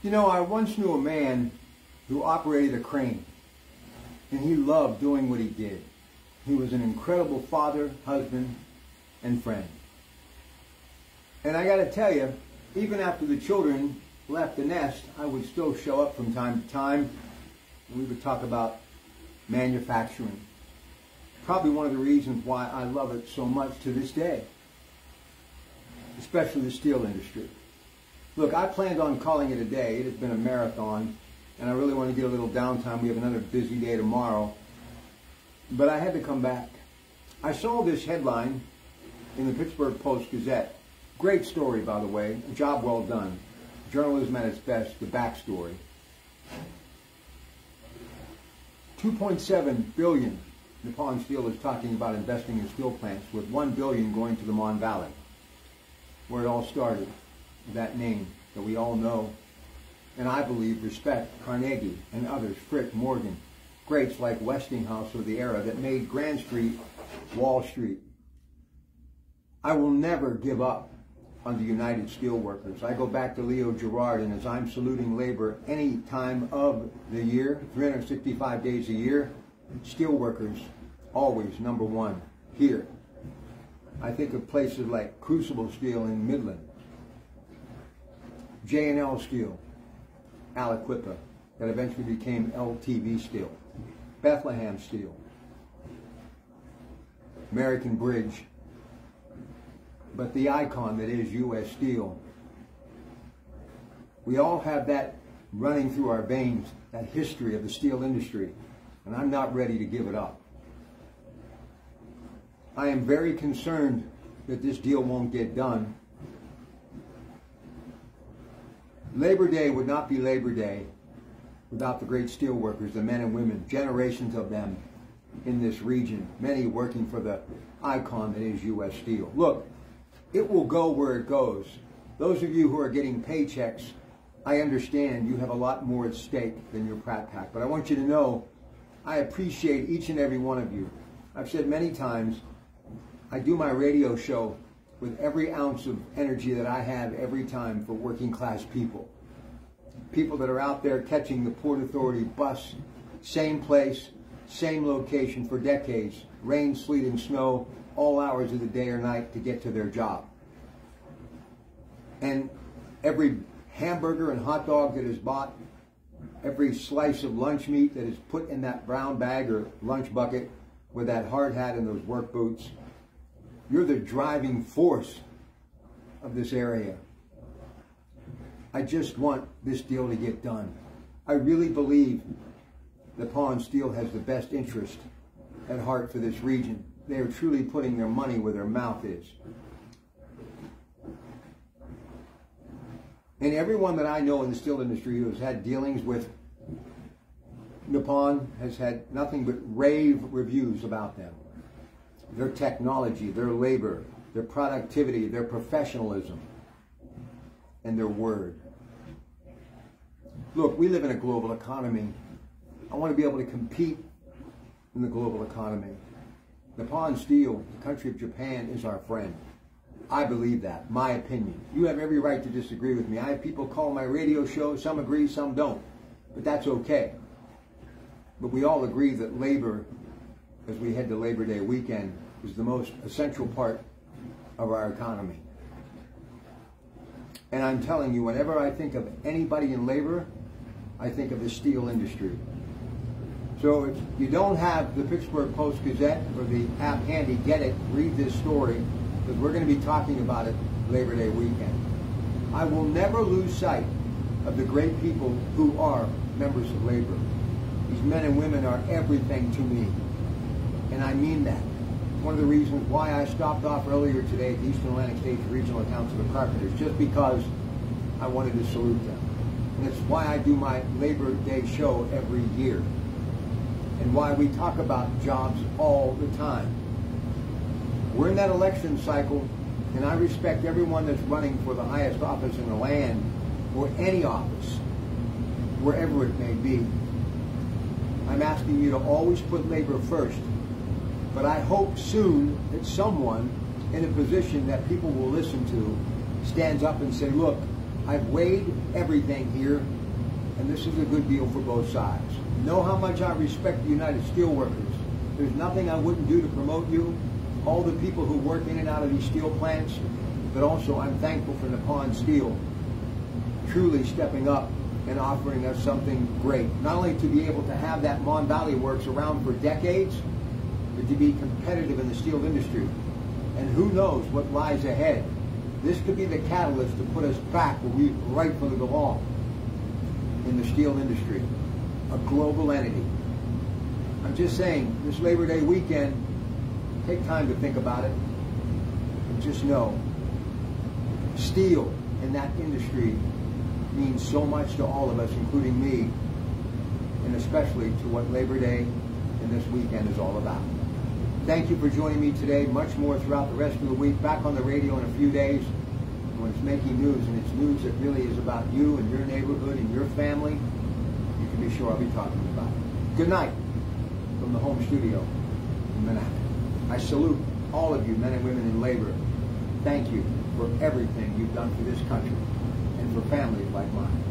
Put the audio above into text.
You know, I once knew a man who operated a crane, and he loved doing what he did. He was an incredible father, husband, and friend. And I got to tell you, even after the children left the nest, I would still show up from time to time, and we would talk about manufacturing. Probably one of the reasons why I love it so much to this day, especially the steel industry. Look, I planned on calling it a day. It has been a marathon, and I really want to get a little downtime. We have another busy day tomorrow. But I had to come back. I saw this headline in the Pittsburgh Post-Gazette. Great story, by the way. A job well done. Journalism at its best, the backstory. $2.7 billion. Nippon Steel is talking about investing in steel plants, with $1 billion going to the Mon Valley, where it all started. That name that we all know, and I believe respect, Carnegie and others, Frick, Morgan, greats like Westinghouse of the era that made Grand Street Wall Street. I will never give up on the United Steelworkers. I go back to Leo Gerard, and as I'm saluting labor any time of the year, 365 days a year, steelworkers always number one here. I think of places like Crucible Steel in Midland, J&L Steel, Aliquippa, that eventually became LTV Steel, Bethlehem Steel, American Bridge, but the icon that is U.S. Steel. We all have that running through our veins, that history of the steel industry, and I'm not ready to give it up. I am very concerned that this deal won't get done. Labor Day would not be Labor Day without the great steelworkers, the men and women, generations of them in this region, many working for the icon that is U.S. Steel. Look, it will go where it goes. Those of you who are getting paychecks, I understand you have a lot more at stake than your Pratt Pack, but I want you to know I appreciate each and every one of you. I've said many times, I do my radio show with every ounce of energy that I have every time for working class people. People that are out there catching the Port Authority bus, same place, same location for decades, rain, sleet, and snow, all hours of the day or night to get to their job. And every hamburger and hot dog that is bought, every slice of lunch meat that is put in that brown bag or lunch bucket with that hard hat and those work boots, you're the driving force of this area. I just want this deal to get done. I really believe Nippon Steel has the best interest at heart for this region. They are truly putting their money where their mouth is. And everyone that I know in the steel industry who has had dealings with Nippon has had nothing but rave reviews about them. Their technology, their labor, their productivity, their professionalism, and their word. Look, we live in a global economy. I want to be able to compete in the global economy. Nippon Steel, the country of Japan, is our friend. I believe that, my opinion. You have every right to disagree with me. I have people call my radio show, some agree, some don't. But that's okay. But we all agree that labor, as we head to Labor Day weekend, is the most essential part of our economy. And I'm telling you, whenever I think of anybody in labor, I think of the steel industry. So if you don't have the Pittsburgh Post-Gazette or the app handy, get it, read this story, because we're going to be talking about it Labor Day weekend. I will never lose sight of the great people who are members of labor. These men and women are everything to me, and I mean that. One of the reasons why I stopped off earlier today at the Eastern Atlantic States Regional Council of Carpenters, just because I wanted to salute them. And it's why I do my Labor Day show every year, and why we talk about jobs all the time. We're in that election cycle, and I respect everyone that's running for the highest office in the land, or any office, wherever it may be. I'm asking you to always put labor first. But I hope soon that someone in a position that people will listen to stands up and say, look, I've weighed everything here, and this is a good deal for both sides. Know how much I respect the United Steelworkers. There's nothing I wouldn't do to promote you, all the people who work in and out of these steel plants, but also I'm thankful for Nippon Steel truly stepping up and offering us something great. Not only to be able to have that Mon Valley works around for decades, but to be competitive in the steel industry. And who knows what lies ahead. This could be the catalyst to put us back where we rightfully belong in the steel industry, a global entity. I'm just saying, this Labor Day weekend, take time to think about it. And just know, steel in that industry means so much to all of us, including me, and especially to what Labor Day and this weekend is all about. Thank you for joining me today. Much more throughout the rest of the week. Back on the radio in a few days when it's making news, and it's news that really is about you and your neighborhood and your family. You can be sure I'll be talking about it. Good night from the home studio in Manhattan. I salute all of you, men and women in labor. Thank you for everything you've done for this country and for families like mine.